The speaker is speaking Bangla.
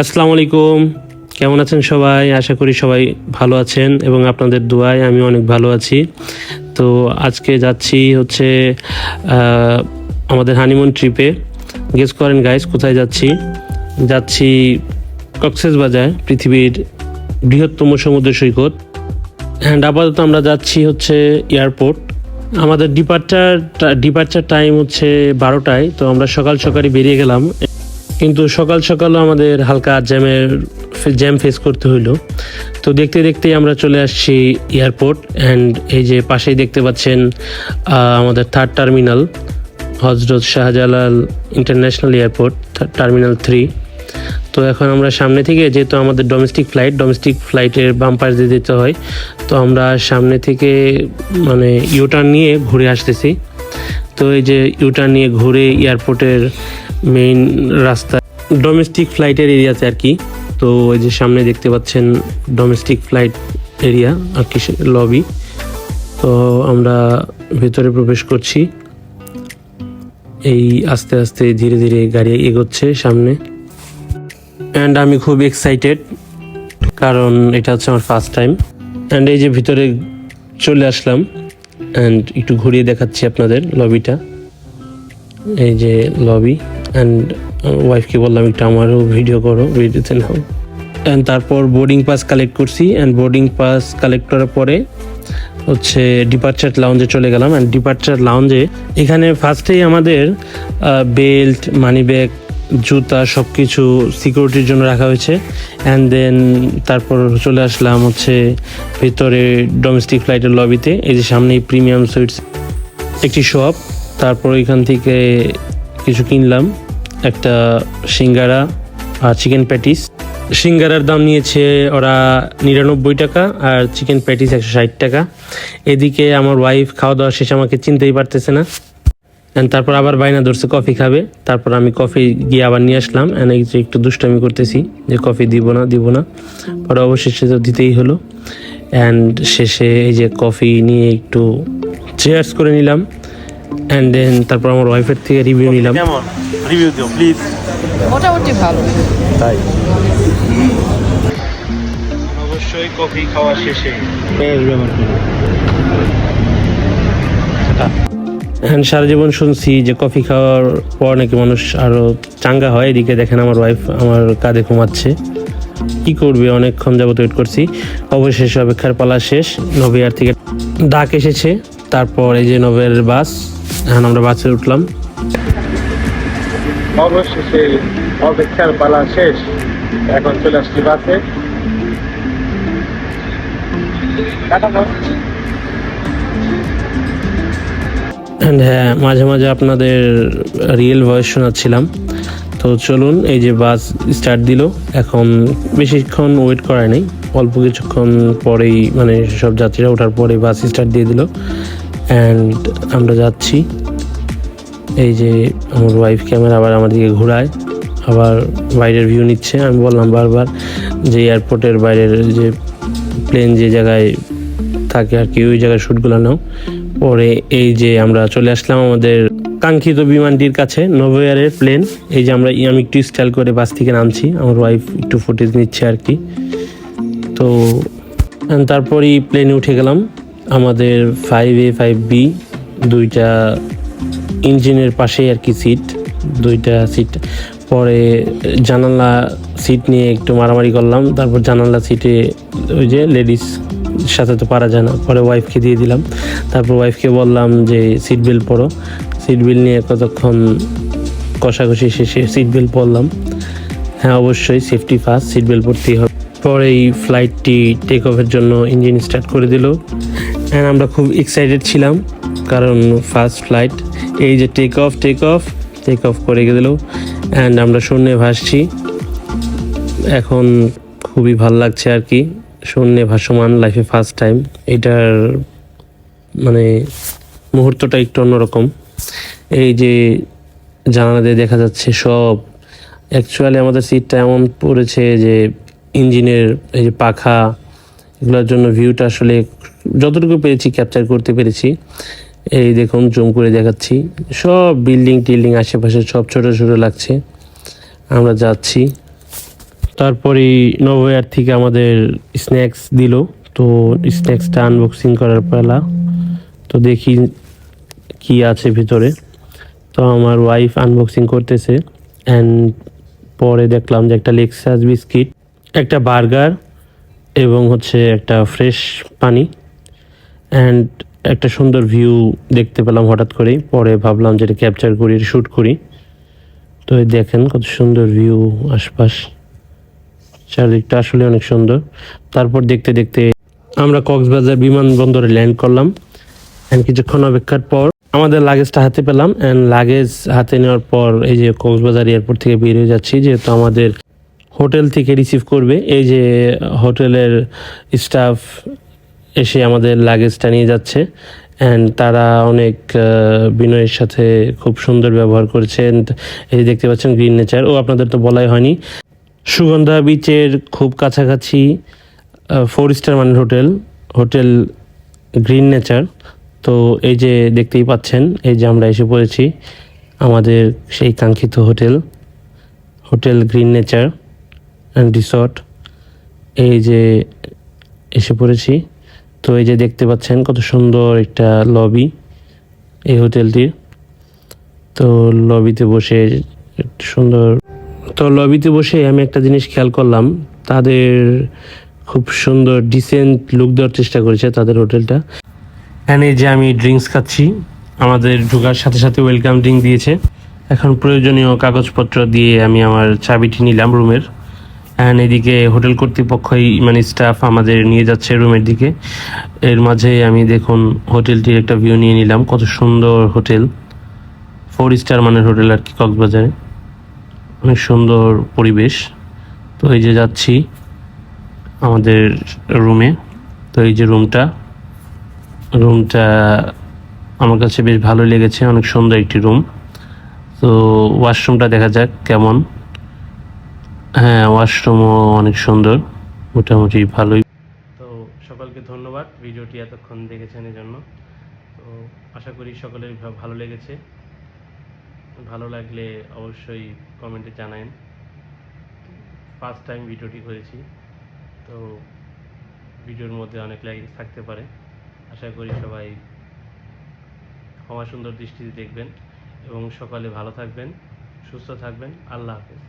আসসালামু আলাইকুম। কেমন আছেন সবাই? আশা করি সবাই ভালো আছেন এবং আপনাদের দোয়ায় আমি অনেক ভালো আছি। তো আজকে যাচ্ছি হচ্ছে আমাদের হানিমুন ট্রিপে। গেস করেন গাইস কোথায় যাচ্ছি? যাচ্ছি কক্সবাজার, পৃথিবীর বৃহত্তম সমুদ্র সৈকত। অ্যান্ড আপাতত আমরা যাচ্ছি হচ্ছে এয়ারপোর্ট। আমাদের ডিপার্চার টাইম হচ্ছে 12টায়। তো আমরা সকালই বেরিয়ে গেলাম, কিন্তু সকালও আমাদের হালকা জ্যাম ফেস করতে হইলো। তো দেখতে দেখতেই আমরা চলে আসছি এয়ারপোর্ট। অ্যান্ড এই যে পাশেই দেখতে পাচ্ছেন আমাদের থার্ড টার্মিনাল, হজরত শাহজালাল ইন্টারন্যাশনাল এয়ারপোর্ট, টার্মিনাল 3। তো এখন আমরা সামনে থেকে, যেহেতু আমাদের ডোমেস্টিক ফ্লাইটের বাম পাশ দিয়ে যেতে হয়, তো আমরা সামনে থেকে মানে ইউটার্ন নিয়ে ঘুরে আসতেছি। তো এই যে ইউটার্ন নিয়ে ঘুরে এয়ারপোর্টের মেইন রাস্তা, ডোমেস্টিক ফ্লাইটের এরিয়াতে আর কি। তো এই যে সামনে দেখতে পাচ্ছেন ডোমেস্টিক ফ্লাইট এরিয়া আর কি, লবি। তো আমরা ভেতরে প্রবেশ করছি। এই আস্তে আস্তে ধীরে ধীরে গাড়ি এগোচ্ছে সামনে। অ্যান্ড আমি খুব এক্সাইটেড, কারণ এটা হচ্ছে আমার ফার্স্ট টাইম। অ্যান্ড এই যে ভিতরে চলে আসলাম, অ্যান্ড একটু ঘুরিয়ে দেখাচ্ছি আপনাদের লবিটা। এই যে লবি। অ্যান্ড ওয়াইফকে বললাম একটু আমারও ভিডিওতে নাও। অ্যান্ড তারপর বোর্ডিং পাস কালেক্ট করছি। অ্যান্ড বোর্ডিং পাস কালেক্ট করার পরে হচ্ছে ডিপার্চার লাউঞ্জে চলে গেলাম। অ্যান্ড ডিপার্চার লাউঞ্জে এখানে ফার্স্টেই আমাদের বেল্ট, মানি ব্যাগ, জুতা সব কিছু সিকিউরিটির জন্য রাখা হয়েছে। অ্যান্ড দেন তারপর চলে আসলাম হচ্ছে ভেতরে ডোমেস্টিক ফ্লাইটের লবিতে। এই যে সামনেই প্রিমিয়াম সুইটস একটি শপ। তারপর এখান থেকে কিছু কিনলাম, একটা সিঙ্গারা আর চিকেন প্যাটিস। সিঙ্গারার দাম নিয়েছে ওরা 99 টাকা, আর চিকেন প্যাটিস 160 টাকা। এদিকে আমার ওয়াইফ খাওয়া দাওয়া শেষে আমাকে চিনতেই পারতেছে না। অ্যান্ড তারপর আবার বায়না ধরছে কফি খাবে। তারপর আমি কফি গিয়ে আবার নিয়ে আসলাম। অ্যান্ড এই যে একটু দুষ্টামি করতেছি যে কফি দিব না, পরে অবশেষে তো দিতেই হলো। অ্যান্ড শেষে এই যে কফি নিয়ে একটু চেয়ার্স করে নিলাম। অ্যান্ড দেন তারপর আমার ওয়াইফের থেকে রিভিউ নিলাম। কেমন রিভিউ দিও প্লিজ। মোটামুটি ভালো। তাই অবশ্যই কফি খাওয়া শেষে হ্যাঁ, সারা জীবন শুনছি যে কফি খাওয়ার পর নাকি মানুষ আরো চাঙ্গা হয়। এদিকে দেখেন আমার ওয়াইফ আমার কাঁধে ঘুমাচ্ছে। কি করবে, অনেকক্ষণ যাবত ওয়েট করছি। অবশেষে অপেক্ষার পালা শেষ। নভেয়ার থেকে ডাক এসেছে। তারপর এই যে নভেয়ারের বাস, এখন আমরা বাসে উঠলাম। অবশেষে অপেক্ষার পালা শেষ, এখন চলে আসছি বাসে। অ্যান্ড হ্যাঁ, মাঝে মাঝে আপনাদের রিয়েল ভয়েস শোনাচ্ছিলাম। তো চলুন, এই যে বাস স্টার্ট দিল। এখন বেশিক্ষণ ওয়েট করায় নেই, অল্প কিছুক্ষণ পরেই মানে সব যাত্রীরা ওঠার পরে বাস স্টার্ট দিয়ে দিল। অ্যান্ড আমরা যাচ্ছি। এই যে আমার ওয়াইফ ক্যামেরা আবার আমাদেরকে ঘোরায়, আবার বাইরের ভিউ নিচ্ছে। আমি বললাম বারবার যে এয়ারপোর্টের বাইরের যে প্লেন যে জায়গায় থাকে আর কি, ওই জায়গায় শ্যুটগুলো নাও। পরে এই যে আমরা চলে আসলাম আমাদের কাঙ্ক্ষিত বিমানটির কাছে, নভোএয়ারের প্লেন। এই যে আমি একটু স্টাইল করে বাস থেকে নামছি, আমার ওয়াইফ একটু ফুটেজ নিচ্ছে আর কি। তো তারপরই প্লেনে উঠে গেলাম। আমাদের 5A 5B দুইটা ইঞ্জিনের পাশেই আর কি সিট, দুইটা সিট। পরে জানালা সিট নিয়ে একটু মারামারি করলাম। তারপর জানালা সিটে ওই যে লেডিস সাথে তো পারা যায় না, পরে ওয়াইফকে দিয়ে দিলাম। তারপর ওয়াইফকে বললাম যে সিট বেল্ট পরো। সিট বেল্ট নিয়ে কতক্ষণ কষাকষি শেষে সিট বেল্ট পরলাম। হ্যাঁ, অবশ্যই সেফটি ফার্স্ট, সিট বেল্ট পরতেই হবে। পরে এই ফ্লাইটটি টেক অফের জন্য ইঞ্জিন স্টার্ট করে দিল। অ্যান্ড আমরা খুব এক্সাইটেড ছিলাম, কারণ ফার্স্ট ফ্লাইট। এই যে টেক অফ করে দিল। অ্যান্ড আমরা শূন্যে ভাসছি। এখন খুবই ভাল লাগছে আর কি, শূন্যে ভাসমান, লাইফে ফার্স্ট টাইম। এটার মানে মুহূর্তটা একটু অন্যরকম। এই যে জানালা দিয়ে দেখা যাচ্ছে সব। অ্যাকচুয়ালি আমাদের সিটটা এমন পড়েছে যে ইঞ্জিনের এই যে পাখা, এগুলোর জন্য ভিউটা আসলে যতটুকু পেরেছি ক্যাপচার করতে পেরেছি। এই দেখুন, জুম করে দেখাচ্ছি, সব বিল্ডিং টিল্ডিং আশেপাশে সব ছোট ছোট লাগছে। আমরা যাচ্ছি, তারপরে নভোয়ার থেকে আমাদের স্ন্যাক্স দিল, তো স্ন্যাক্সটা আনবক্সিং করার পালা। তো দেখি কি আছে ভিতরে। তো আমার ওয়াইফ আনবক্সিং করতেছে অ্যান্ড পরে দেখলাম যে একটা লেক্সাস বিস্কিট, একটা বার্গার এবং হচ্ছে একটা ফ্রেশ পানি অ্যান্ড একটা সুন্দর ভিউ দেখতে পেলাম হঠাৎ করেই। পরে ভাবলাম যে এটা ক্যাপচার করি, শ্যুট করি। তো এই দেখেন কত সুন্দর ভিউ, আশপাশ চারদিকটা আসলে অনেক সুন্দর। তারপর দেখতে দেখতে আমরা কক্সবাজার বিমানবন্দরে ল্যান্ড করলাম অ্যান্ড কিছুক্ষণ অপেক্ষার পর আমাদের লাগেজটা হাতে পেলাম অ্যান্ড লাগেজ হাতে নেওয়ার পর এই যে কক্সবাজার এয়ারপোর্ট থেকে বের হয়ে যাচ্ছি, যেহেতু আমাদের হোটেল থেকে রিসিভ করবে। এই যে হোটেলের স্টাফ এসে আমাদের লাগেজটা নিয়ে যাচ্ছে অ্যান্ড তারা অনেক বিনয়ের সাথে খুব সুন্দর ব্যবহার করেছেন। এই যে দেখতে পাচ্ছেন গ্রিন নেচার, ও আপনাদের তো বলাই হয়নি, সুগন্ধা বিচের খুব কাছাকাছি 4 স্টার মানের হোটেল গ্রিন নেচার। তো এই যে দেখতেই পাচ্ছেন, এই যে আমরা এসে পড়েছি আমাদের সেই কাঙ্ক্ষিত hotel green nature and resort. এই যে এসে পড়েছি। তো এই যে দেখতে পাচ্ছেন কত সুন্দর একটা লবি এই হোটেলটির। তো লবিতে বসে সুন্দর, তো লবিতে বসে আমি একটা জিনিস খেয়াল করলাম, তাদের খুব সুন্দর ডিসেন্ট লুক দেওয়ার চেষ্টা করেছে তাদের হোটেলটা। এখানে যে আমি ড্রিঙ্কস খাচ্ছি, আমাদের ঢোকার সাথে সাথে ওয়েলকাম ড্রিঙ্ক দিয়েছে। এখন প্রয়োজনীয় কাগজপত্র দিয়ে আমি আমার চাবিটি নিলাম রুমের। অ্যান্ড এদিকে হোটেল কর্তৃপক্ষই মানে স্টাফ আমাদের নিয়ে যাচ্ছে রুমের দিকে। এর মাঝে আমি দেখুন হোটেলটির একটা ভিউ নিয়ে নিলাম, কত সুন্দর হোটেল, 4 স্টার মানের হোটেল আর কি কক্সবাজারে, অনেক সুন্দর পরিবেশ। তো এই যে যাচ্ছি আমাদের রুমে। তো এই যে রুমটা আমার কাছে বেশ ভালো লেগেছে, অনেক সুন্দর একটি রুম। তো ওয়াশরুমটা দেখা যাক কেমন। হ্যাঁ, ওয়াশরুমও অনেক সুন্দর, মোটামুটি ভালোই। তো সকলকে ধন্যবাদ ভিডিওটি এতক্ষণ দেখেছেন এর জন্য। তো আশা করি সকলের ভালো লেগেছে। ভালো লাগলে অবশ্যই কমেন্টে জানাবেন। ফার্স্ট টাইম ভিডিওটি করেছি, তো ভিডিওর মধ্যে অনেক লাইক থাকতে পারে। আশা করি সবাই ক্ষমা সুন্দর দৃষ্টিতে দেখবেন এবং সকালে ভালো থাকবেন, সুস্থ থাকবেন। আল্লাহ হাফেজ।